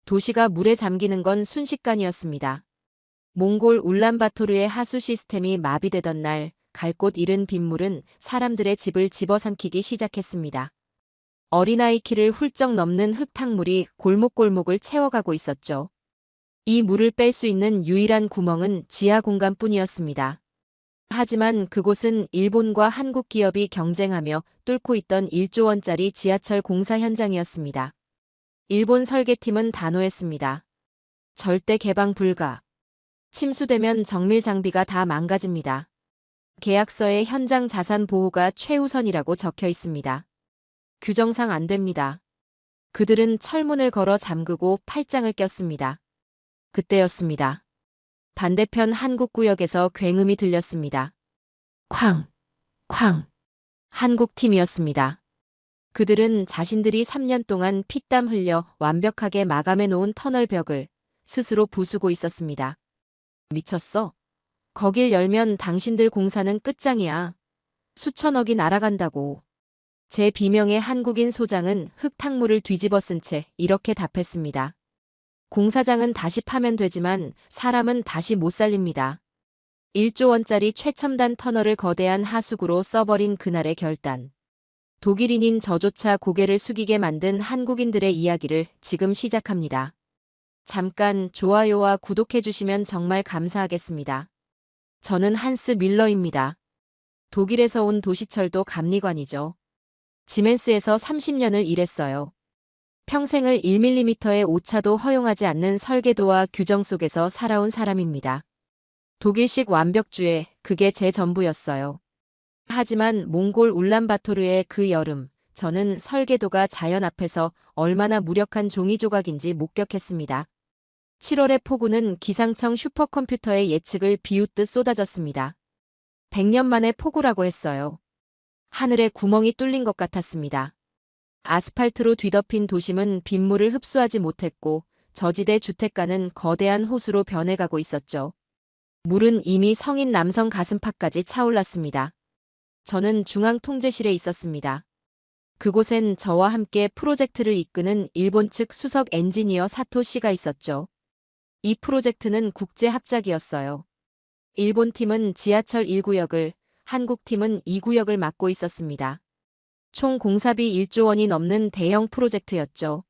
도시가 물에 잠기는 건 순식간이었습니다. 몽골 울란바토르의 하수 시스템이 마비되던 날, 갈 곳 잃은 빗물은 사람들의 집을 집어삼키기 시작했습니다. 어린아이 키를 훌쩍 넘는 흙탕물이 골목골목을 채워가고 있었죠. 이 물을 뺄 수 있는 유일한 구멍은 지하 공간뿐이었습니다. 하지만 그곳은 일본과 한국 기업이 경쟁하며 뚫고 있던 1조 원짜리 지하철 공사 현장이었습니다. 일본 설계팀은 단호했습니다. 절대 개방 불가. 침수되면 정밀 장비가 다 망가집니다. 계약서에 현장 자산 보호가 최우선이라고 적혀 있습니다. 규정상 안 됩니다. 그들은 철문을 걸어 잠그고 팔짱을 꼈습니다. 그때였습니다. 반대편 한국구역에서 굉음이 들렸습니다. 쾅! 쾅! 한국팀이었습니다. 그들은 자신들이 3년 동안 피땀 흘려 완벽하게 마감해 놓은 터널 벽을 스스로 부수고 있었습니다. 미쳤어? 거길 열면 당신들 공사는 끝장이야. 수천억이 날아간다고. 제 비명의 한국인 소장은 흙탕물을 뒤집어 쓴 채 이렇게 답했습니다. 공사장은 다시 파면 되지만 사람은 다시 못 살립니다. 1조 원짜리 최첨단 터널을 거대한 하수구로 써버린 그날의 결단. 독일인인 저조차 고개를 숙이게 만든 한국인들의 이야기를 지금 시작합니다. 잠깐 좋아요와 구독해주시면 정말 감사하겠습니다. 저는 한스 밀러입니다. 독일에서 온 도시철도 감리관이죠. 지멘스에서 30년을 일했어요. 평생을 1mm의 오차도 허용하지 않는 설계도와 규정 속에서 살아온 사람입니다. 독일식 완벽주의, 그게 제 전부였어요. 하지만 몽골 울란바토르의 그 여름, 저는 설계도가 자연 앞에서 얼마나 무력한 종이 조각인지 목격했습니다. 7월의 폭우는 기상청 슈퍼컴퓨터의 예측을 비웃듯 쏟아졌습니다. 100년 만에 폭우라고 했어요. 하늘에 구멍이 뚫린 것 같았습니다. 아스팔트로 뒤덮인 도심은 빗물을 흡수하지 못했고 저지대 주택가는 거대한 호수로 변해가고 있었죠. 물은 이미 성인 남성 가슴팍까지 차올랐습니다. 저는 중앙통제실에 있었습니다. 그곳엔 저와 함께 프로젝트를 이끄는 일본 측 수석 엔지니어 사토 씨가 있었죠. 이 프로젝트는 국제 합작이었어요. 일본 팀은 지하철 1구역을, 한국 팀은 2구역을 맡고 있었습니다. 총 공사비 1조 원이 넘는 대형 프로젝트였죠.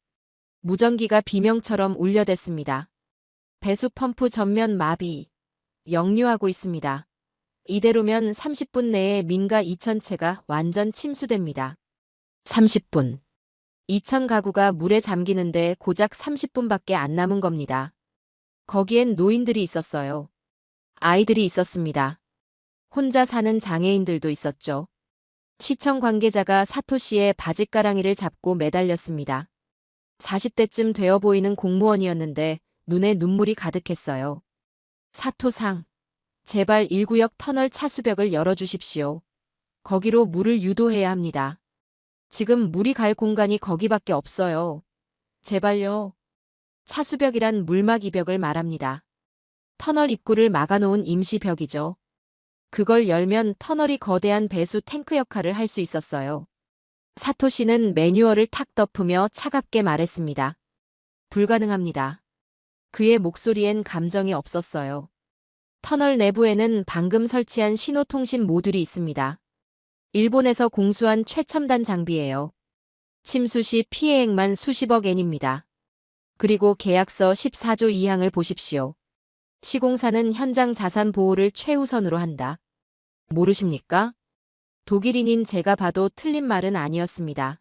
무전기가 비명처럼 울려댔습니다. 배수 펌프 전면 마비. 역류하고 있습니다. 이대로면 30분 내에 민가 2,000채가 완전 침수됩니다. 30분. 2,000가구가 물에 잠기는데 고작 30분밖에 안 남은 겁니다. 거기엔 노인들이 있었어요. 아이들이 있었습니다. 혼자 사는 장애인들도 있었죠. 시청 관계자가 사토 씨의 바짓가랑이를 잡고 매달렸습니다. 40대쯤 되어 보이는 공무원이었는데 눈에 눈물이 가득했어요. 사토상, 제발 1구역 터널 차수벽을 열어주십시오. 거기로 물을 유도해야 합니다. 지금 물이 갈 공간이 거기밖에 없어요. 제발요. 차수벽이란 물막 이벽을 말합니다. 터널 입구를 막아놓은 임시벽이죠. 그걸 열면 터널이 거대한 배수 탱크 역할을 할 수 있었어요. 사토 씨는 매뉴얼을 탁 덮으며 차갑게 말했습니다. 불가능합니다. 그의 목소리엔 감정이 없었어요. 터널 내부에는 방금 설치한 신호통신 모듈이 있습니다. 일본에서 공수한 최첨단 장비예요. 침수 시 피해액만 수십억 엔입니다. 그리고 계약서 14조 2항을 보십시오. 시공사는 현장 자산 보호를 최우선으로 한다. 모르십니까? 독일인인 제가 봐도 틀린 말은 아니었습니다.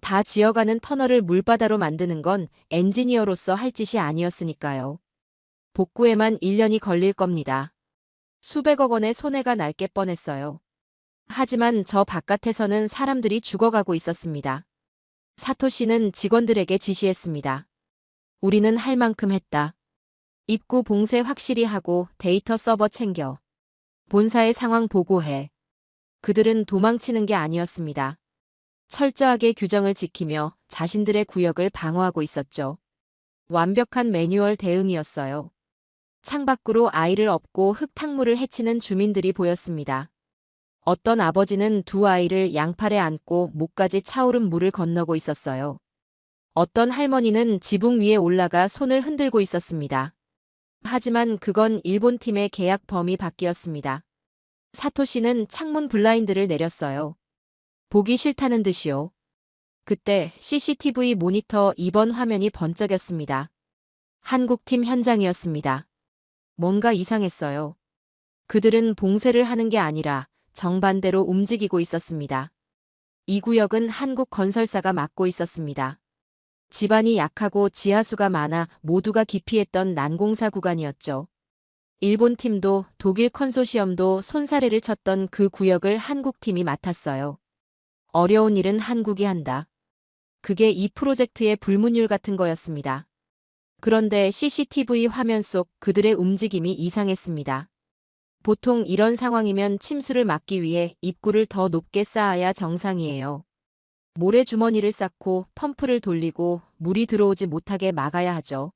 다 지어가는 터널을 물바다로 만드는 건 엔지니어로서 할 짓이 아니었으니까요. 복구에만 1년이 걸릴 겁니다. 수백억 원의 손해가 날 게 뻔했어요. 하지만 저 바깥에서는 사람들이 죽어가고 있었습니다. 사토 씨는 직원들에게 지시했습니다. 우리는 할 만큼 했다. 입구 봉쇄 확실히 하고 데이터 서버 챙겨. 본사의 상황 보고해. 그들은 도망치는 게 아니었습니다. 철저하게 규정을 지키며 자신들의 구역을 방어하고 있었죠. 완벽한 매뉴얼 대응이었어요. 창밖으로 아이를 업고 흙탕물을 헤치는 주민들이 보였습니다. 어떤 아버지는 두 아이를 양팔에 안고 목까지 차오른 물을 건너고 있었어요. 어떤 할머니는 지붕 위에 올라가 손을 흔들고 있었습니다. 하지만 그건 일본 팀의 계약 범위 밖이었습니다. 사토시는 창문 블라인드를 내렸어요. 보기 싫다는 듯이요. 그때 CCTV 모니터 2번 화면이 번쩍였습니다. 한국팀 현장이었습니다. 뭔가 이상했어요. 그들은 봉쇄를 하는 게 아니라 정반대로 움직이고 있었습니다. 이 구역은 한국 건설사가 맡고 있었습니다. 집안이 약하고 지하수가 많아 모두가 기피했던 난공사 구간이었죠. 일본 팀도 독일 컨소시엄도 손사래를 쳤던 그 구역을 한국팀이 맡았어요. 어려운 일은 한국이 한다. 그게 이 프로젝트의 불문율 같은 거였습니다. 그런데 CCTV 화면 속 그들의 움직임이 이상했습니다. 보통 이런 상황이면 침수를 막기 위해 입구를 더 높게 쌓아야 정상이에요. 모래주머니를 쌓고 펌프를 돌리고 물이 들어오지 못하게 막아야 하죠.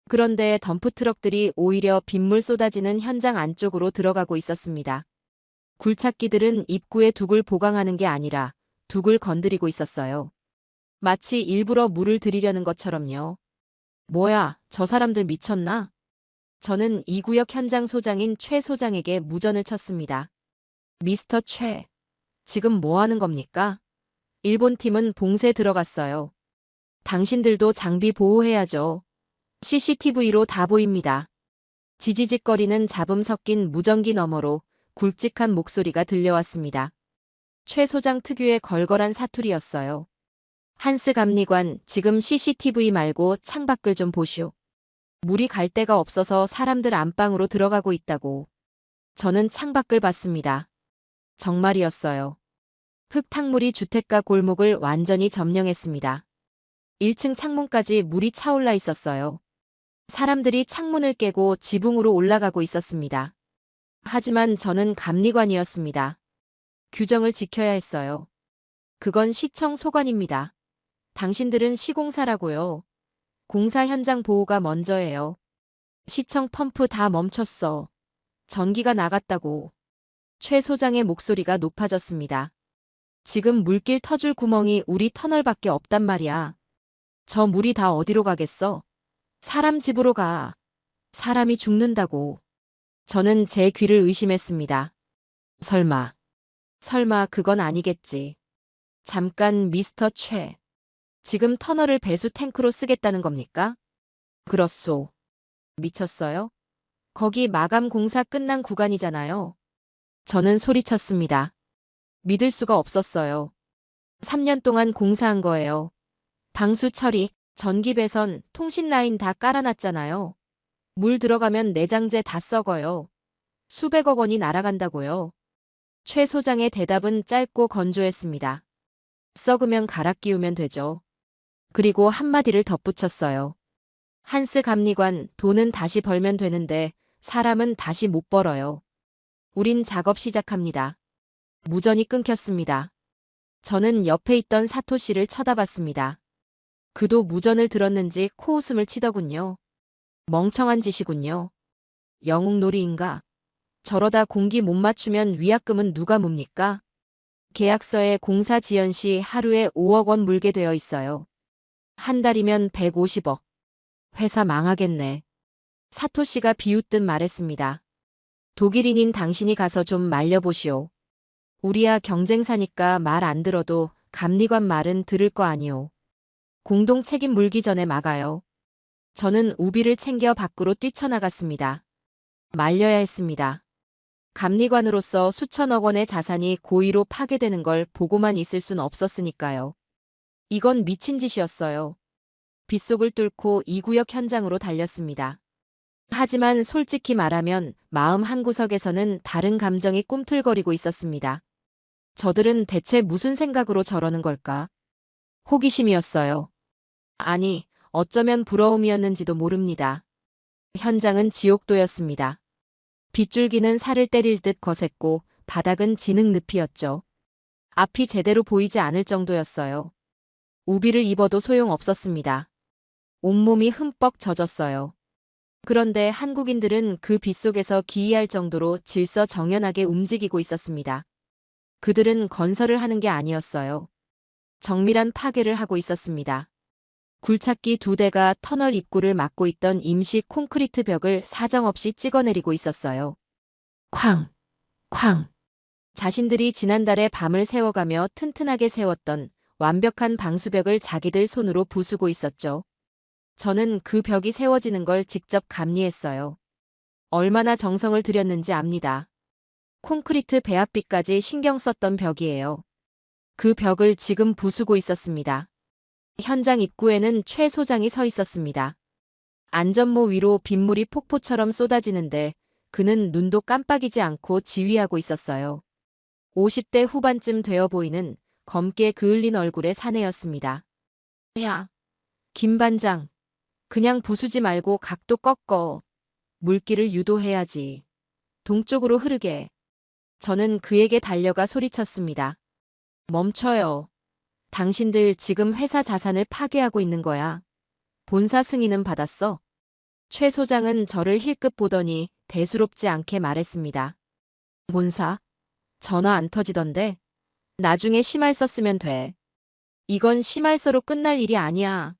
그런데 덤프트럭들이 오히려 빗물 쏟아지는 현장 안쪽으로 들어가고 있었습니다. 굴착기들은 입구에 둑을 보강하는 게 아니라 둑을 건드리고 있었어요. 마치 일부러 물을 들이려는 것처럼요. 뭐야, 저 사람들 미쳤나? 저는 이 구역 현장 소장인 최 소장에게 무전을 쳤습니다. 미스터 최, 지금 뭐 하는 겁니까? 일본 팀은 봉쇄 들어갔어요. 당신들도 장비 보호해야죠. CCTV로 다 보입니다. 지지직거리는 잡음 섞인 무전기 너머로 굵직한 목소리가 들려왔습니다. 최 소장 특유의 걸걸한 사투리였어요. 한스 감리관, 지금 CCTV 말고 창밖을 좀 보시오. 물이 갈 데가 없어서 사람들 안방으로 들어가고 있다고. 저는 창밖을 봤습니다. 정말이었어요. 흙탕물이 주택가 골목을 완전히 점령했습니다. 1층 창문까지 물이 차올라 있었어요. 사람들이 창문을 깨고 지붕으로 올라가고 있었습니다. 하지만 저는 감리관이었습니다. 규정을 지켜야 했어요. 그건 시청 소관입니다. 당신들은 시공사라고요. 공사 현장 보호가 먼저예요. 시청 펌프 다 멈췄어. 전기가 나갔다고. 최 소장의 목소리가 높아졌습니다. 지금 물길 터줄 구멍이 우리 터널밖에 없단 말이야. 저 물이 다 어디로 가겠어? 사람 집으로 가. 사람이 죽는다고. 저는 제 귀를 의심했습니다. 설마 그건 아니겠지. 잠깐 미스터 최. 지금 터널을 배수 탱크로 쓰겠다는 겁니까? 그렇소. 미쳤어요? 거기 마감 공사 끝난 구간이잖아요. 저는 소리쳤습니다. 믿을 수가 없었어요. 3년 동안 공사한 거예요. 방수 처리, 전기 배선, 통신 라인 다 깔아놨잖아요. 물 들어가면 내장재 다 썩어요. 수백억 원이 날아간다고요. 최 소장의 대답은 짧고 건조했습니다. 썩으면 갈아 끼우면 되죠. 그리고 한마디를 덧붙였어요. 한스 감리관, 돈은 다시 벌면 되는데 사람은 다시 못 벌어요. 우린 작업 시작합니다. 무전이 끊겼습니다. 저는 옆에 있던 사토시를 쳐다봤습니다. 그도 무전을 들었는지 코웃음을 치더군요. 멍청한 짓이군요. 영웅놀이인가? 저러다 공기 못 맞추면 위약금은 누가 묻니까? 계약서에 공사 지연 시 하루에 5억 원 물게 되어 있어요. 한 달이면 150억. 회사 망하겠네. 사토시가 비웃듯 말했습니다. 독일인인 당신이 가서 좀 말려보시오. 우리야 경쟁사니까 말 안 들어도 감리관 말은 들을 거 아니오. 공동 책임 물기 전에 막아요. 저는 우비를 챙겨 밖으로 뛰쳐나갔습니다. 말려야 했습니다. 감리관으로서 수천억 원의 자산이 고의로 파괴되는 걸 보고만 있을 순 없었으니까요. 이건 미친 짓이었어요. 빗속을 뚫고 이 구역 현장으로 달렸습니다. 하지만 솔직히 말하면 마음 한구석에서는 다른 감정이 꿈틀거리고 있었습니다. 저들은 대체 무슨 생각으로 저러는 걸까? 호기심이었어요. 아니, 어쩌면 부러움이었는지도 모릅니다. 현장은 지옥도였습니다. 빗줄기는 살을 때릴 듯 거셌고 바닥은 진흙 늪이었죠. 앞이 제대로 보이지 않을 정도였어요. 우비를 입어도 소용없었습니다. 온몸이 흠뻑 젖었어요. 그런데 한국인들은 그 빗속에서 기이할 정도로 질서정연하게 움직이고 있었습니다. 그들은 건설을 하는 게 아니었어요. 정밀한 파괴를 하고 있었습니다. 굴착기 2대가 터널 입구를 막고 있던 임시 콘크리트 벽을 사정없이 찍어내리고 있었어요. 쾅! 쾅! 자신들이 지난달에 밤을 새워가며 튼튼하게 세웠던 완벽한 방수벽을 자기들 손으로 부수고 있었죠. 저는 그 벽이 세워지는 걸 직접 감리했어요. 얼마나 정성을 들였는지 압니다. 콘크리트 배합비까지 신경 썼던 벽이에요. 그 벽을 지금 부수고 있었습니다. 현장 입구에는 최 소장이 서 있었습니다. 안전모 위로 빗물이 폭포처럼 쏟아지는데 그는 눈도 깜빡이지 않고 지휘하고 있었어요. 50대 후반쯤 되어 보이는 검게 그을린 얼굴의 사내였습니다. 야, 김 반장. 그냥 부수지 말고 각도 꺾어. 물기를 유도해야지. 동쪽으로 흐르게. 저는 그에게 달려가 소리쳤습니다. 멈춰요. 당신들 지금 회사 자산을 파괴하고 있는 거야. 본사 승인은 받았어. 최 소장은 저를 힐끗 보더니 대수롭지 않게 말했습니다. 본사? 전화 안 터지던데. 나중에 심할 썼으면 돼. 이건 심할서로 끝날 일이 아니야.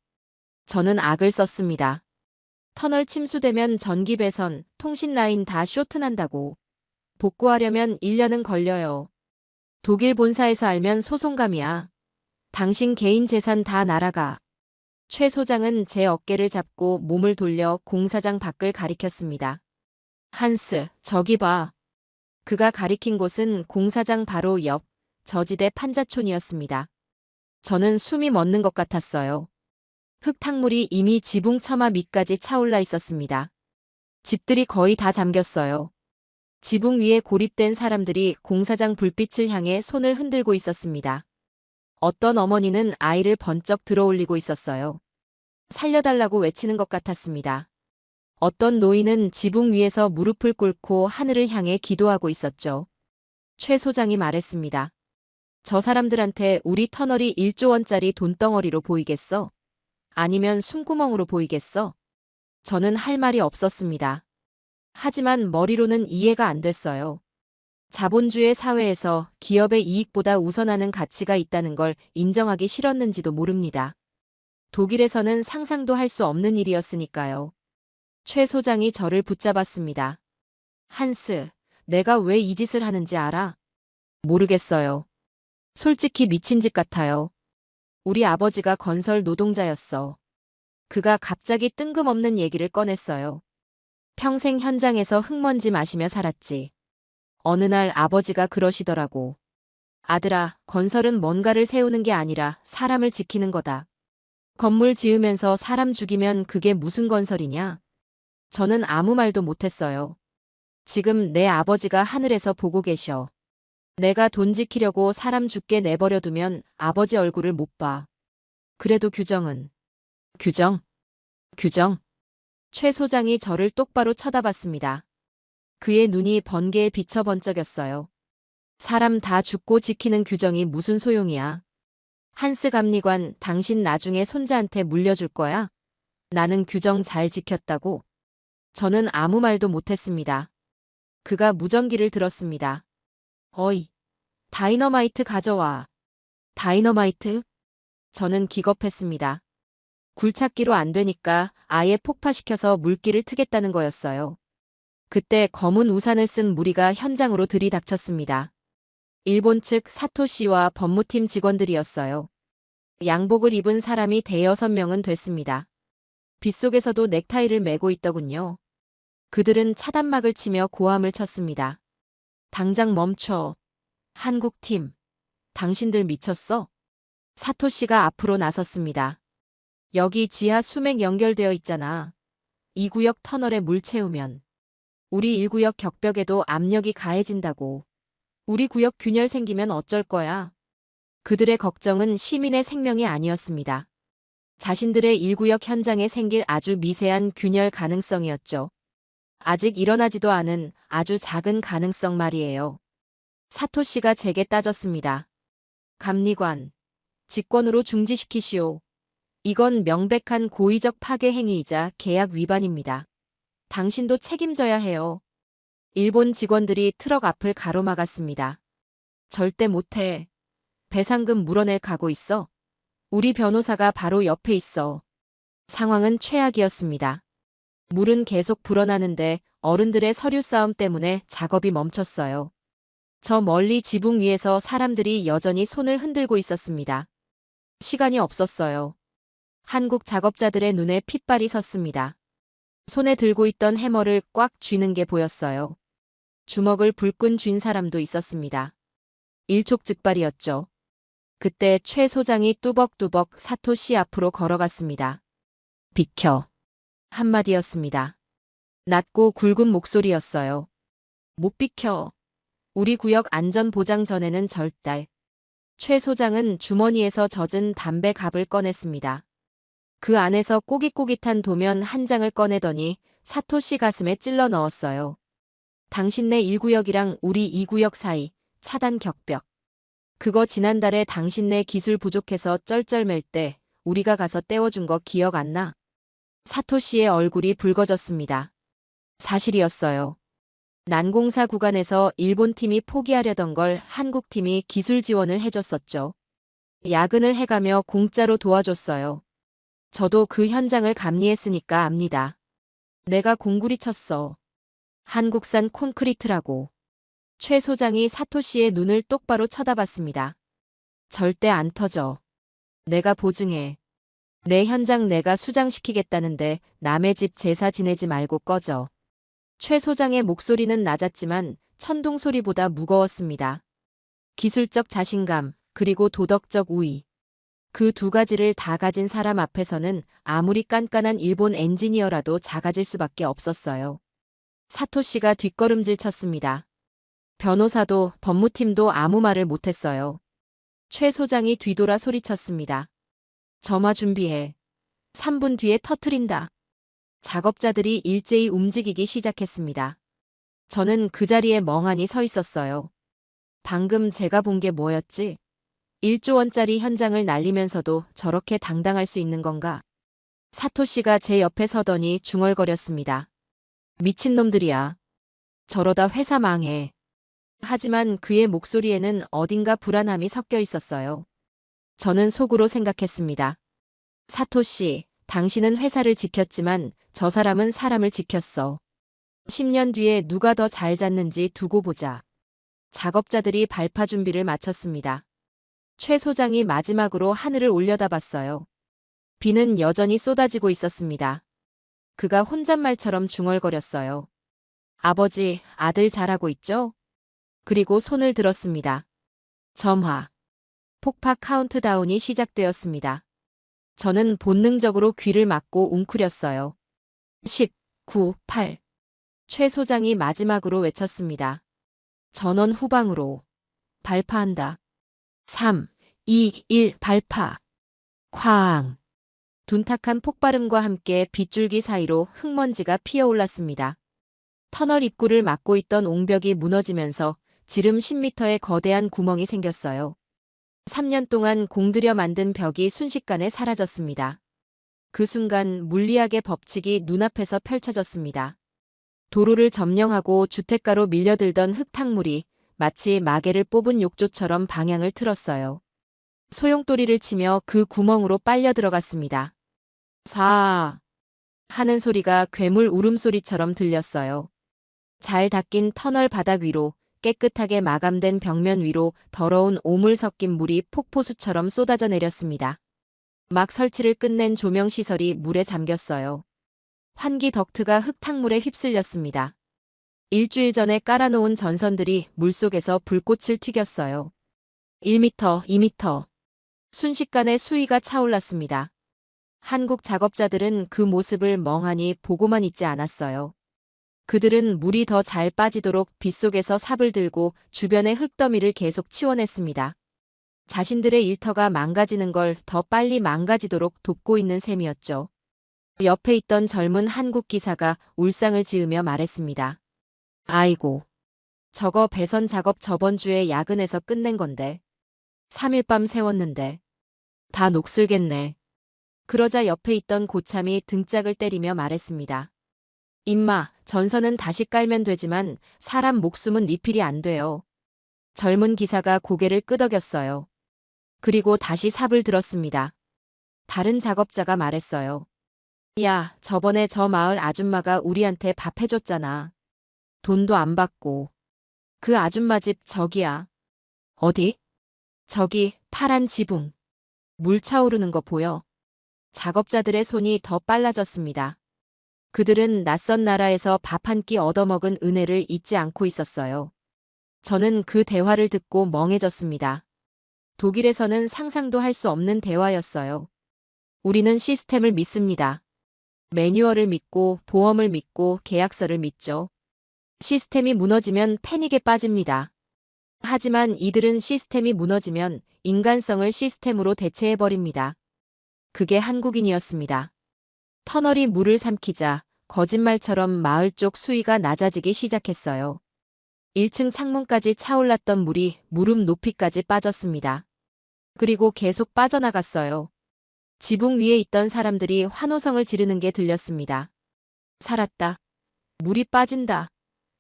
저는 악을 썼습니다. 터널 침수되면 전기 배선, 통신 라인 다 쇼트난다고. 복구하려면 1년은 걸려요. 독일 본사에서 알면 소송감이야. 당신 개인 재산 다 날아가. 최 소장은 제 어깨를 잡고 몸을 돌려 공사장 밖을 가리켰습니다. 한스, 저기 봐. 그가 가리킨 곳은 공사장 바로 옆 저지대 판자촌이었습니다. 저는 숨이 멎는 것 같았어요. 흙탕물이 이미 지붕 처마 밑까지 차올라 있었습니다. 집들이 거의 다 잠겼어요. 지붕 위에 고립된 사람들이 공사장 불빛을 향해 손을 흔들고 있었습니다. 어떤 어머니는 아이를 번쩍 들어올리고 있었어요. 살려달라고 외치는 것 같았습니다. 어떤 노인은 지붕 위에서 무릎을 꿇고 하늘을 향해 기도하고 있었죠. 최 소장이 말했습니다. 저 사람들한테 우리 터널이 1조 원짜리 돈덩어리로 보이겠어? 아니면 숨구멍으로 보이겠어? 저는 할 말이 없었습니다. 하지만 머리로는 이해가 안 됐어요. 자본주의 사회에서 기업의 이익보다 우선하는 가치가 있다는 걸 인정하기 싫었는지도 모릅니다. 독일에서는 상상도 할 수 없는 일이었으니까요. 최 소장이 저를 붙잡았습니다. 한스, 내가 왜 이 짓을 하는지 알아? 모르겠어요. 솔직히 미친 짓 같아요. 우리 아버지가 건설 노동자였어. 그가 갑자기 뜬금없는 얘기를 꺼냈어요. 평생 현장에서 흙먼지 마시며 살았지. 어느 날 아버지가 그러시더라고. 아들아, 건설은 뭔가를 세우는 게 아니라 사람을 지키는 거다. 건물 지으면서 사람 죽이면 그게 무슨 건설이냐? 저는 아무 말도 못했어요. 지금 내 아버지가 하늘에서 보고 계셔. 내가 돈 지키려고 사람 죽게 내버려 두면 아버지 얼굴을 못 봐. 그래도 규정은. 규정? 규정? 최 소장이 저를 똑바로 쳐다봤습니다. 그의 눈이 번개에 비쳐 번쩍였어요. 사람 다 죽고 지키는 규정이 무슨 소용이야. 한스 감리관, 당신 나중에 손자한테 물려줄 거야? 나는 규정 잘 지켰다고. 저는 아무 말도 못했습니다. 그가 무전기를 들었습니다. 어이, 다이너마이트 가져와. 다이너마이트? 저는 기겁했습니다. 굴착기로 안 되니까 아예 폭파시켜서 물기를 트겠다는 거였어요. 그때 검은 우산을 쓴 무리가 현장으로 들이닥쳤습니다. 일본 측 사토시와 법무팀 직원들이었어요. 양복을 입은 사람이 대여섯 명은 됐습니다. 빗속에서도 넥타이를 메고 있더군요. 그들은 차단막을 치며 고함을 쳤습니다. 당장 멈춰. 한국팀. 당신들 미쳤어? 사토시가 앞으로 나섰습니다. 여기 지하 수맥 연결되어 있잖아. 이 구역 터널에 물 채우면 우리 1구역 격벽에도 압력이 가해진다고. 우리 구역 균열 생기면 어쩔 거야. 그들의 걱정은 시민의 생명이 아니었습니다. 자신들의 1구역 현장에 생길 아주 미세한 균열 가능성이었죠. 아직 일어나지도 않은 아주 작은 가능성 말이에요. 사토시가 제게 따졌습니다. 감리관, 직권으로 중지시키시오. 이건 명백한 고의적 파괴 행위이자 계약 위반입니다. 당신도 책임져야 해요. 일본 직원들이 트럭 앞을 가로막았습니다. 절대 못해. 배상금 물어낼 각오 있어? 우리 변호사가 바로 옆에 있어. 상황은 최악이었습니다. 물은 계속 불어나는데 어른들의 서류 싸움 때문에 작업이 멈췄어요. 저 멀리 지붕 위에서 사람들이 여전히 손을 흔들고 있었습니다. 시간이 없었어요. 한국 작업자들의 눈에 핏발이 섰습니다. 손에 들고 있던 해머를 꽉 쥐는 게 보였어요. 주먹을 불끈 쥔 사람도 있었습니다. 일촉즉발이었죠. 그때 최 소장이 뚜벅뚜벅 사토씨 앞으로 걸어갔습니다. 비켜. 한마디였습니다. 낮고 굵은 목소리였어요. 못 비켜. 우리 구역 안전보장 전에는 절대. 최 소장은 주머니에서 젖은 담배 갑을 꺼냈습니다. 그 안에서 꼬깃꼬깃한 도면 한 장을 꺼내더니 사토씨 가슴에 찔러 넣었어요. 당신네 1구역이랑 우리 2구역 사이 차단 격벽. 그거 지난달에 당신네 기술 부족해서 쩔쩔맬 때 우리가 가서 떼워준 거 기억 안 나? 사토씨의 얼굴이 붉어졌습니다. 사실이었어요. 난공사 구간에서 일본 팀이 포기하려던 걸 한국 팀이 기술 지원을 해줬었죠. 야근을 해가며 공짜로 도와줬어요. 저도 그 현장을 감리했으니까 압니다. 내가 공구리 쳤어. 한국산 콘크리트라고. 최 소장이 사토씨의 눈을 똑바로 쳐다봤습니다. 절대 안 터져. 내가 보증해. 내 현장 내가 수장시키겠다는데 남의 집 제사 지내지 말고 꺼져. 최 소장의 목소리는 낮았지만 천둥 소리보다 무거웠습니다. 기술적 자신감, 그리고 도덕적 우위. 그 두 가지를 다 가진 사람 앞에서는 아무리 깐깐한 일본 엔지니어라도 작아질 수밖에 없었어요. 사토씨가 뒷걸음질 쳤습니다. 변호사도 법무팀도 아무 말을 못했어요. 최 소장이 뒤돌아 소리쳤습니다. 점화 준비해. 3분 뒤에 터트린다. 작업자들이 일제히 움직이기 시작했습니다. 저는 그 자리에 멍하니 서 있었어요. 방금 제가 본 게 뭐였지? 1조 원짜리 현장을 날리면서도 저렇게 당당할 수 있는 건가? 사토씨가 제 옆에 서더니 중얼거렸습니다. 미친놈들이야. 저러다 회사 망해. 하지만 그의 목소리에는 어딘가 불안함이 섞여 있었어요. 저는 속으로 생각했습니다. 사토씨, 당신은 회사를 지켰지만 저 사람은 사람을 지켰어. 10년 뒤에 누가 더 잘 잤는지 두고 보자. 작업자들이 발파 준비를 마쳤습니다. 최 소장이 마지막으로 하늘을 올려다봤어요. 비는 여전히 쏟아지고 있었습니다. 그가 혼잣말처럼 중얼거렸어요. 아버지, 아들 잘하고 있죠? 그리고 손을 들었습니다. 점화. 폭파 카운트다운이 시작되었습니다. 저는 본능적으로 귀를 막고 웅크렸어요. 10, 9, 8. 최 소장이 마지막으로 외쳤습니다. 전원 후방으로. 발파한다. 3, 2, 1 발파. 쾅. 둔탁한 폭발음과 함께 빗줄기 사이로 흙먼지가 피어올랐습니다. 터널 입구를 막고 있던 옹벽이 무너지면서 지름 10m의 거대한 구멍이 생겼어요. 3년 동안 공들여 만든 벽이 순식간에 사라졌습니다. 그 순간 물리학의 법칙이 눈앞에서 펼쳐졌습니다. 도로를 점령하고 주택가로 밀려들던 흙탕물이 마치 마개를 뽑은 욕조처럼 방향을 틀었어요. 소용돌이를 치며 그 구멍으로 빨려 들어갔습니다. 쏴 하는 소리가 괴물 울음소리처럼 들렸어요. 잘 닦인 터널 바닥 위로 깨끗하게 마감된 벽면 위로 더러운 오물 섞인 물이 폭포수처럼 쏟아져 내렸습니다. 막 설치를 끝낸 조명시설이 물에 잠겼어요. 환기 덕트가 흙탕물에 휩쓸렸습니다. 일주일 전에 깔아놓은 전선들이 물속에서 불꽃을 튀겼어요. 1m, 2m. 순식간에 수위가 차올랐습니다. 한국 작업자들은 그 모습을 멍하니 보고만 있지 않았어요. 그들은 물이 더 잘 빠지도록 빗속에서 삽을 들고 주변의 흙더미를 계속 치워냈습니다. 자신들의 일터가 망가지는 걸 더 빨리 망가지도록 돕고 있는 셈이었죠. 옆에 있던 젊은 한국 기사가 울상을 지으며 말했습니다. 아이고, 저거 배선 작업 저번 주에 야근해서 끝낸 건데. 3일 밤 세웠는데. 다 녹슬겠네. 그러자 옆에 있던 고참이 등짝을 때리며 말했습니다. 임마, 전선은 다시 깔면 되지만 사람 목숨은 리필이 안 돼요. 젊은 기사가 고개를 끄덕였어요. 그리고 다시 삽을 들었습니다. 다른 작업자가 말했어요. 야, 저번에 저 마을 아줌마가 우리한테 밥 해줬잖아. 돈도 안 받고. 그 아줌마 집 저기야. 어디? 저기 파란 지붕. 물 차오르는 거 보여? 작업자들의 손이 더 빨라졌습니다. 그들은 낯선 나라에서 밥 한 끼 얻어먹은 은혜를 잊지 않고 있었어요. 저는 그 대화를 듣고 멍해졌습니다. 독일에서는 상상도 할 수 없는 대화였어요. 우리는 시스템을 믿습니다. 매뉴얼을 믿고 보험을 믿고 계약서를 믿죠. 시스템이 무너지면 패닉에 빠집니다. 하지만 이들은 시스템이 무너지면 인간성을 시스템으로 대체해버립니다. 그게 한국인이었습니다. 터널이 물을 삼키자 거짓말처럼 마을 쪽 수위가 낮아지기 시작했어요. 1층 창문까지 차올랐던 물이 무릎 높이까지 빠졌습니다. 그리고 계속 빠져나갔어요. 지붕 위에 있던 사람들이 환호성을 지르는 게 들렸습니다. 살았다. 물이 빠진다.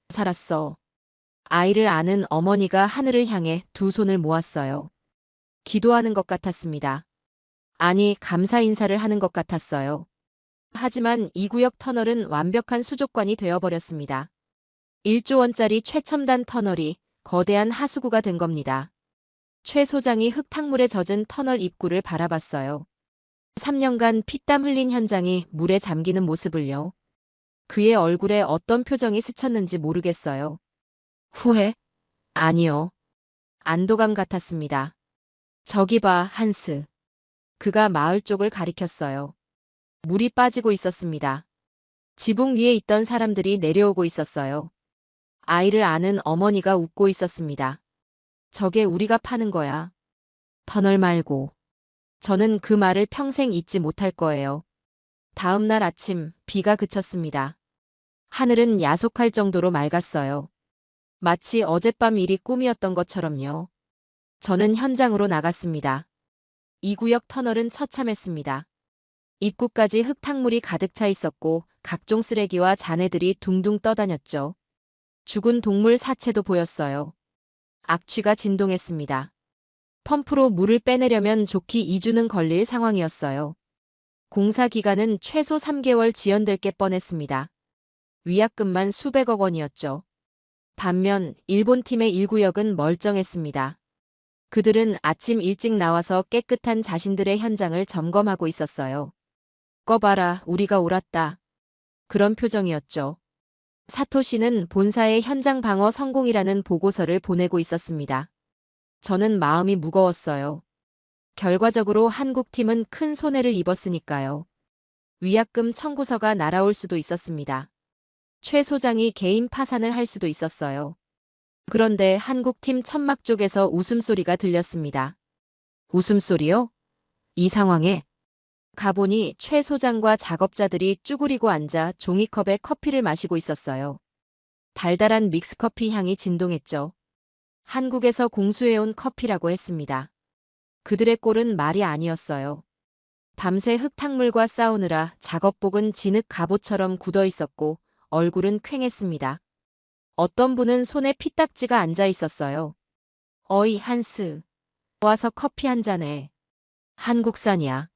살았어. 아이를 안은 어머니가 하늘을 향해 두 손을 모았어요. 기도하는 것 같았습니다. 아니, 감사 인사를 하는 것 같았어요. 하지만 이 구역 터널은 완벽한 수족관이 되어버렸습니다. 1조 원짜리 최첨단 터널이 거대한 하수구가 된 겁니다. 최 소장이 흙탕물에 젖은 터널 입구를 바라봤어요. 3년간 피땀 흘린 현장이 물에 잠기는 모습을요. 그의 얼굴에 어떤 표정이 스쳤는지 모르겠어요. 후회? 아니요. 안도감 같았습니다. 저기 봐, 한스. 그가 마을 쪽을 가리켰어요. 물이 빠지고 있었습니다. 지붕 위에 있던 사람들이 내려오고 있었어요. 아이를 안은 어머니가 웃고 있었습니다. 저게 우리가 파는 거야. 터널 말고. 저는 그 말을 평생 잊지 못할 거예요. 다음 날 아침 비가 그쳤습니다. 하늘은 야속할 정도로 맑았어요. 마치 어젯밤 일이 꿈이었던 것처럼요. 저는 현장으로 나갔습니다. 이 구역 터널은 처참했습니다. 입구까지 흙탕물이 가득 차 있었고 각종 쓰레기와 잔해들이 둥둥 떠다녔죠. 죽은 동물 사체도 보였어요. 악취가 진동했습니다. 펌프로 물을 빼내려면 좋기 2주는 걸릴 상황이었어요. 공사 기간은 최소 3개월 지연될 게 뻔했습니다. 위약금만 수백억 원이었죠. 반면 일본 팀의 1구역은 멀쩡했습니다. 그들은 아침 일찍 나와서 깨끗한 자신들의 현장을 점검하고 있었어요. 꺼봐라, 우리가 옳았다. 그런 표정이었죠. 사토시는 본사의 현장 방어 성공이라는 보고서를 보내고 있었습니다. 저는 마음이 무거웠어요. 결과적으로 한국팀은 큰 손해를 입었으니까요. 위약금 청구서가 날아올 수도 있었습니다. 최 소장이 개인 파산을 할 수도 있었어요. 그런데 한국팀 천막 쪽에서 웃음소리가 들렸습니다. 웃음소리요? 이 상황에 가보니 최 소장과 작업자들이 쭈그리고 앉아 종이컵에 커피를 마시고 있었어요. 달달한 믹스커피 향이 진동했죠. 한국에서 공수해온 커피라고 했습니다. 그들의 꼴은 말이 아니었어요. 밤새 흙탕물과 싸우느라 작업복은 진흙 갑옷처럼 굳어 있었고 얼굴은 퀭했습니다. 어떤 분은 손에 피딱지가 앉아 있었어요. 어이, 한스. 와서 커피 한 잔해. 한국산이야.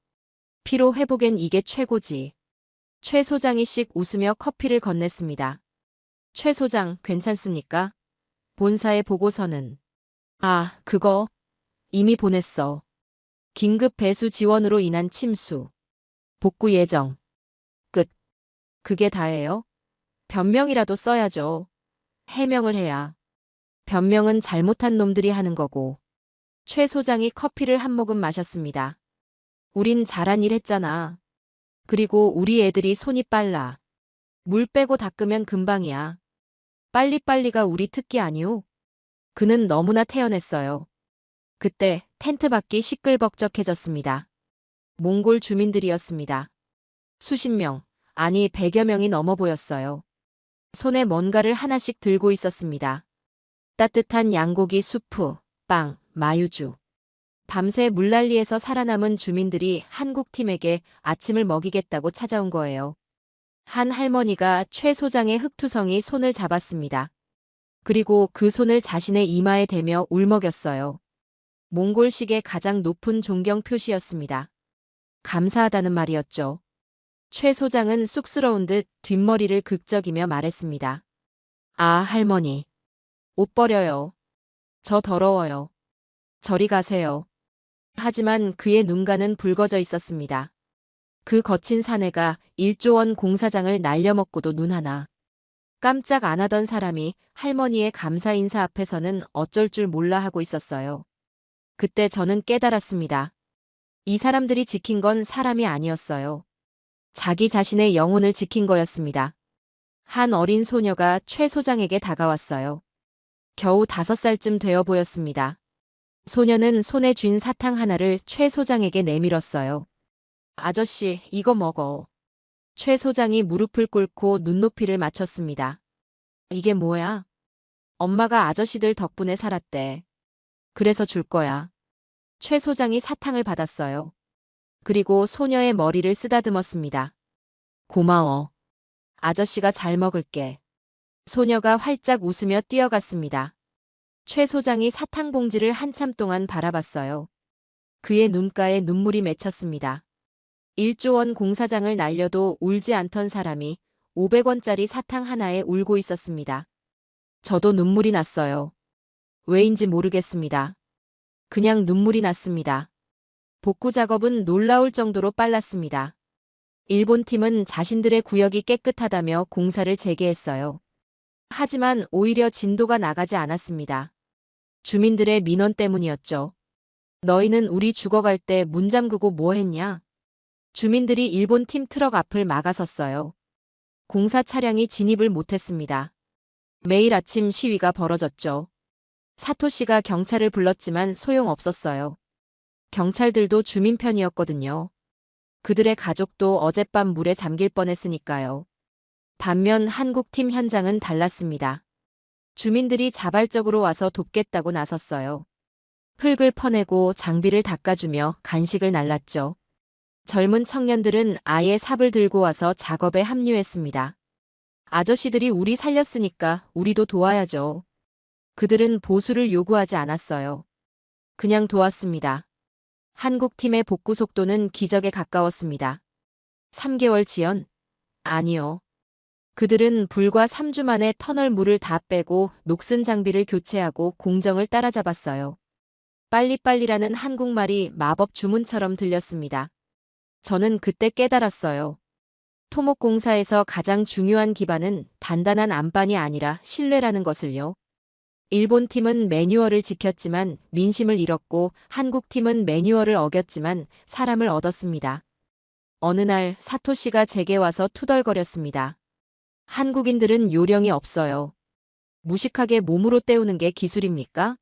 피로 회복엔 이게 최고지. 최 소장이 씩 웃으며 커피를 건넸습니다. 최 소장, 괜찮습니까? 본사의 보고서는. 아, 그거 이미 보냈어. 긴급 배수 지원으로 인한 침수. 복구 예정. 끝. 그게 다예요? 변명이라도 써야죠. 해명을 해야. 변명은 잘못한 놈들이 하는 거고. 최 소장이 커피를 한 모금 마셨습니다. 우린 잘한 일 했잖아. 그리고 우리 애들이 손이 빨라. 물 빼고 닦으면 금방이야. 빨리빨리가 우리 특기 아니오? 그는 너무나 태연했어요. 그때 텐트 밖이 시끌벅적해졌습니다. 몽골 주민들이었습니다. 수십 명, 아니 100여 명이 넘어 보였어요. 손에 뭔가를 하나씩 들고 있었습니다. 따뜻한 양고기 수프, 빵, 마유주. 밤새 물난리에서 살아남은 주민들이 한국팀에게 아침을 먹이겠다고 찾아온 거예요. 한 할머니가 최 소장의 흙투성이 손을 잡았습니다. 그리고 그 손을 자신의 이마에 대며 울먹였어요. 몽골식의 가장 높은 존경 표시였습니다. 감사하다는 말이었죠. 최 소장은 쑥스러운 듯 뒷머리를 극적이며 말했습니다. 아, 할머니. 옷 버려요. 저 더러워요. 저리 가세요. 하지만 그의 눈가는 붉어져 있었습니다. 그 거친 사내가 1조 원 공사장을 날려먹고도 눈 하나 깜짝 안 하던 사람이 할머니의 감사 인사 앞에서는 어쩔 줄 몰라 하고 있었어요. 그때 저는 깨달았습니다. 이 사람들이 지킨 건 사람이 아니었어요. 자기 자신의 영혼을 지킨 거였습니다. 한 어린 소녀가 최 소장에게 다가왔어요. 겨우 5살쯤 되어 보였습니다. 소녀는 손에 쥔 사탕 하나를 최 소장에게 내밀었어요. 아저씨, 이거 먹어. 최 소장이 무릎을 꿇고 눈높이를 맞췄습니다. 이게 뭐야? 엄마가 아저씨들 덕분에 살았대. 그래서 줄 거야. 최 소장이 사탕을 받았어요. 그리고 소녀의 머리를 쓰다듬었습니다. 고마워. 아저씨가 잘 먹을게. 소녀가 활짝 웃으며 뛰어갔습니다. 최 소장이 사탕 봉지를 한참 동안 바라봤어요. 그의 눈가에 눈물이 맺혔습니다. 1조 원 공사장을 날려도 울지 않던 사람이 500원짜리 사탕 하나에 울고 있었습니다. 저도 눈물이 났어요. 왜인지 모르겠습니다. 그냥 눈물이 났습니다. 복구 작업은 놀라울 정도로 빨랐습니다. 일본 팀은 자신들의 구역이 깨끗하다며 공사를 재개했어요. 하지만 오히려 진도가 나가지 않았습니다. 주민들의 민원 때문이었죠. 너희는 우리 죽어갈 때 문 잠그고 뭐 했냐? 주민들이 일본 팀 트럭 앞을 막아섰어요. 공사 차량이 진입을 못했습니다. 매일 아침 시위가 벌어졌죠. 사토 씨가 경찰을 불렀지만 소용없었어요. 경찰들도 주민 편이었거든요. 그들의 가족도 어젯밤 물에 잠길 뻔했으니까요. 반면 한국팀 현장은 달랐습니다. 주민들이 자발적으로 와서 돕겠다고 나섰어요. 흙을 퍼내고 장비를 닦아주며 간식을 날랐죠. 젊은 청년들은 아예 삽을 들고 와서 작업에 합류했습니다. 아저씨들이 우리 살렸으니까 우리도 도와야죠. 그들은 보수를 요구하지 않았어요. 그냥 도왔습니다. 한국팀의 복구 속도는 기적에 가까웠습니다. 3개월 지연? 아니요. 그들은 불과 3주 만에 터널 물을 다 빼고 녹슨 장비를 교체하고 공정을 따라잡았어요. 빨리빨리라는 한국말이 마법 주문처럼 들렸습니다. 저는 그때 깨달았어요. 토목공사에서 가장 중요한 기반은 단단한 안반이 아니라 신뢰라는 것을요. 일본 팀은 매뉴얼을 지켰지만 민심을 잃었고 한국 팀은 매뉴얼을 어겼지만 사람을 얻었습니다. 어느 날 사토 씨가 제게 와서 투덜거렸습니다. 한국인들은 요령이 없어요. 무식하게 몸으로 때우는 게 기술입니까?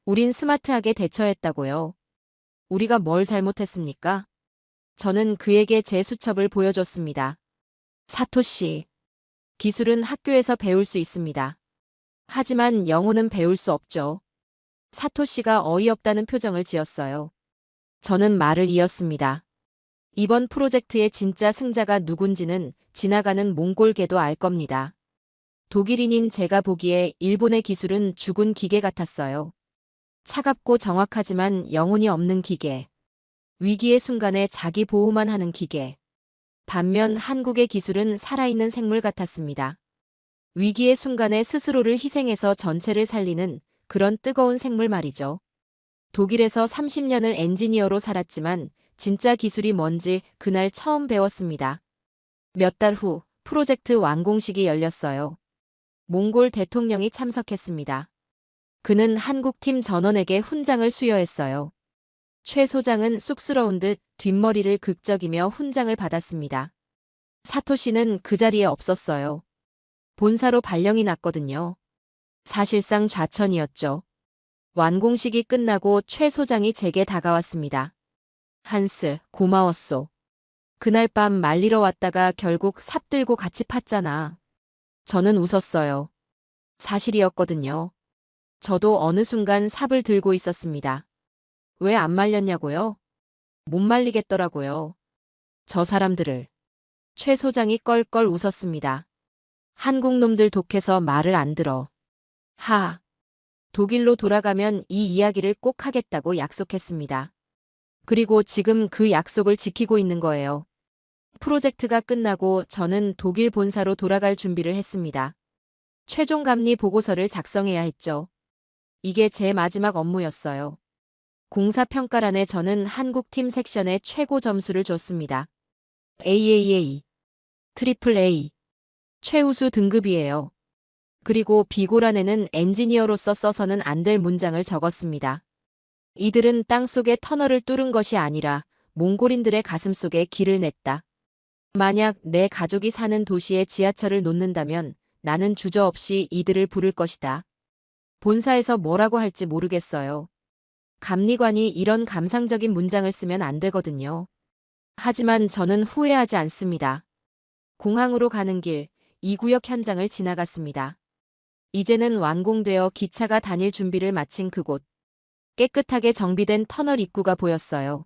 우린 스마트하게 대처했다고요. 우리가 뭘 잘못했습니까? 저는 그에게 제 수첩을 보여줬습니다. 사토 씨, 기술은 학교에서 배울 수 있습니다. 하지만 영어는 배울 수 없죠. 사토 씨가 어이없다는 표정을 지었어요. 저는 말을 이었습니다. 이번 프로젝트의 진짜 승자가 누군지는 지나가는 몽골계도 알 겁니다. 독일인인 제가 보기에 일본의 기술은 죽은 기계 같았어요. 차갑고 정확하지만 영혼이 없는 기계. 위기의 순간에 자기 보호만 하는 기계. 반면 한국의 기술은 살아있는 생물 같았습니다. 위기의 순간에 스스로를 희생해서 전체를 살리는 그런 뜨거운 생물 말이죠. 독일에서 30년을 엔지니어로 살았지만 진짜 기술이 뭔지 그날 처음 배웠습니다. 몇 달 후 프로젝트 완공식이 열렸어요. 몽골 대통령이 참석했습니다. 그는 한국팀 전원에게 훈장을 수여했어요. 최 소장은 쑥스러운 듯 뒷머리를 극적이며 훈장을 받았습니다. 사토 씨는 그 자리에 없었어요. 본사로 발령이 났거든요. 사실상 좌천이었죠. 완공식이 끝나고 최 소장이 제게 다가왔습니다. 한스, 고마웠소. 그날 밤 말리러 왔다가 결국 삽 들고 같이 팠잖아. 저는 웃었어요. 사실이었거든요. 저도 어느 순간 삽을 들고 있었습니다. 왜 안 말렸냐고요? 못 말리겠더라고요. 저 사람들을. 최 소장이 껄껄 웃었습니다. 한국 놈들 독해서 말을 안 들어. 독일로 돌아가면 이 이야기를 꼭 하겠다고 약속했습니다. 그리고 지금 그 약속을 지키고 있는 거예요. 프로젝트가 끝나고 저는 독일 본사로 돌아갈 준비를 했습니다. 최종 감리 보고서를 작성해야 했죠. 이게 제 마지막 업무였어요. 공사 평가란에 저는 한국팀 섹션에 최고 점수를 줬습니다. AAA, 트리플 A, 최우수 등급이에요. 그리고 비고란에는 엔지니어로서 써서는 안 될 문장을 적었습니다. 이들은 땅속에 터널을 뚫은 것이 아니라 몽골인들의 가슴속에 길을 냈다. 만약 내 가족이 사는 도시에 지하철을 놓는다면 나는 주저없이 이들을 부를 것이다. 본사에서 뭐라고 할지 모르겠어요. 감리관이 이런 감상적인 문장을 쓰면 안 되거든요. 하지만 저는 후회하지 않습니다. 공항으로 가는 길, 이 구역 현장을 지나갔습니다. 이제는 완공되어 기차가 다닐 준비를 마친 그곳. 깨끗하게 정비된 터널 입구가 보였어요.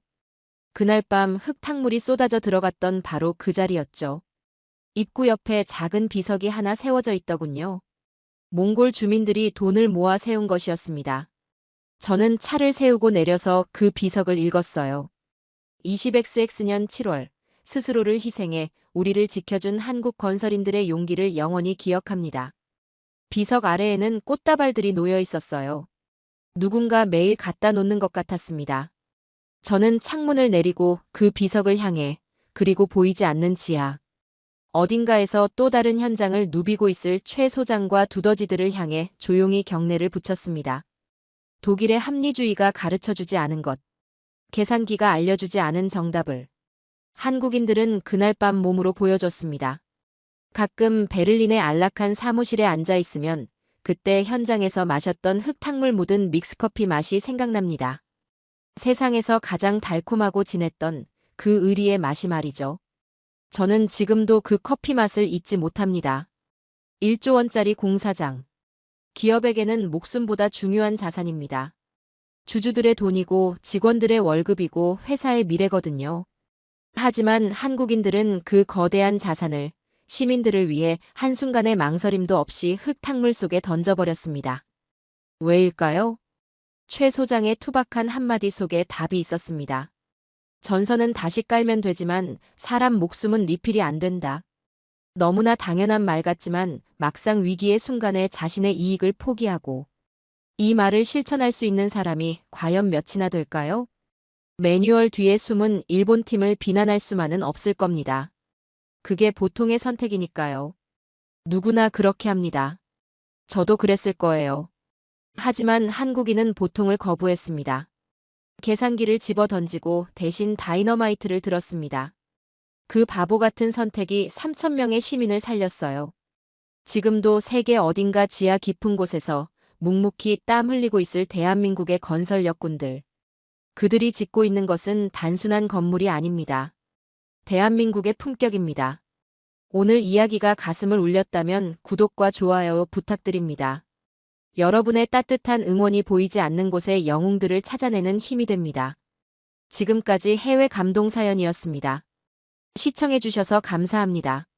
그날 밤 흙탕물이 쏟아져 들어갔던 바로 그 자리였죠. 입구 옆에 작은 비석이 하나 세워져 있더군요. 몽골 주민들이 돈을 모아 세운 것이었습니다. 저는 차를 세우고 내려서 그 비석을 읽었어요. 20XX 년 7월, 스스로를 희생해 우리를 지켜준 한국 건설인들의 용기를 영원히 기억합니다. 비석 아래에는 꽃다발들이 놓여 있었어요. 누군가 매일 갖다 놓는 것 같았습니다. 저는 창문을 내리고 그 비석을 향해, 그리고 보이지 않는 지하. 어딘가에서 또 다른 현장을 누비고 있을 최 소장과 두더지들을 향해 조용히 경례를 붙였습니다. 독일의 합리주의가 가르쳐주지 않은 것. 계산기가 알려주지 않은 정답을. 한국인들은 그날 밤 몸으로 보여줬습니다. 가끔 베를린의 안락한 사무실에 앉아 있으면 그때 현장에서 마셨던 흙탕물 묻은 믹스커피 맛이 생각납니다. 세상에서 가장 달콤하고 진했던 그 의리의 맛이 말이죠. 저는 지금도 그 커피 맛을 잊지 못합니다. 1조 원짜리 공사장. 기업에게는 목숨보다 중요한 자산입니다. 주주들의 돈이고 직원들의 월급이고 회사의 미래거든요. 하지만 한국인들은 그 거대한 자산을 시민들을 위해 한순간의 망설임도 없이 흙탕물 속에 던져버렸습니다. 왜일까요? 최 소장의 투박한 한마디 속에 답이 있었습니다. 전선은 다시 깔면 되지만 사람 목숨은 리필이 안 된다. 너무나 당연한 말 같지만 막상 위기의 순간에 자신의 이익을 포기하고 이 말을 실천할 수 있는 사람이 과연 몇이나 될까요? 매뉴얼 뒤에 숨은 일본 팀을 비난할 수만은 없을 겁니다. 그게 보통의 선택이니까요. 누구나 그렇게 합니다. 저도 그랬을 거예요. 하지만 한국인은 보통을 거부했습니다. 계산기를 집어 던지고 대신 다이너마이트를 들었습니다. 그 바보 같은 선택이 3,000명의 시민을 살렸어요. 지금도 세계 어딘가 지하 깊은 곳에서 묵묵히 땀 흘리고 있을 대한민국의 건설 역군들. 그들이 짓고 있는 것은 단순한 건물이 아닙니다. 대한민국의 품격입니다. 오늘 이야기가 가슴을 울렸다면 구독과 좋아요 부탁드립니다. 여러분의 따뜻한 응원이 보이지 않는 곳의 영웅들을 찾아내는 힘이 됩니다. 지금까지 해외 감동 사연이었습니다. 시청해주셔서 감사합니다.